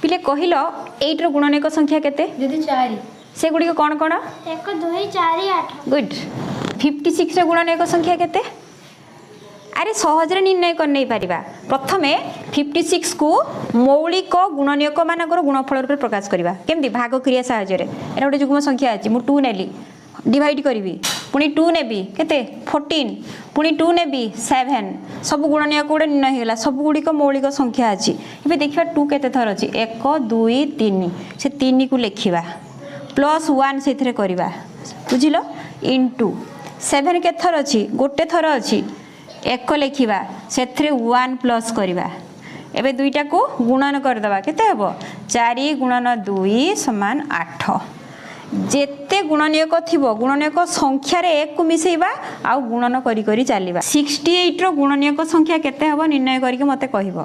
पिले कहल 8 गुणनीयक संख्या केते दीदी 4 से गुडी कौन कौन 1 2 4 8 गुड 56 रे गुणनीयक संख्या केते अरे सहज निर्णय कर नहीं पारिबा प्रथमे 56 को मौलिक गुणनीयक मानकर गुणफल रूप प्रकाश करबा केमती भाग क्रिया सहायता रे एटा गोटे जुग्म संख्या अछि मु 2 नेली डिवाइड करी पुणी 2 नेबी केते 14 पुणी 2 नेबी 7 सब गुणनीयक गोटे निर्णय होला सब गुड़िक मौलिक संख्या अछि एबे देखिबा 2 केते थर अछि 1 2 3 से 3 को लेखिबा प्लस 1 सेथिरे करबा बुझिलो इनटू 7 के थर अछि गोटे थर अछि 1 लेखिबा सेथिरे 1 प्लस करबा एबे दुईटा को गुणन कर दबा केते हेबो 4 गुणन 2 समान 8 जेते गुणनीयक थिबो गुणनीयक संख्या रे 1 को मिसेइबा आ गुणन करी करी चलीबा 68 रो गुणनीयक संख्या केते हेबो निर्णय करिके मते कहिबो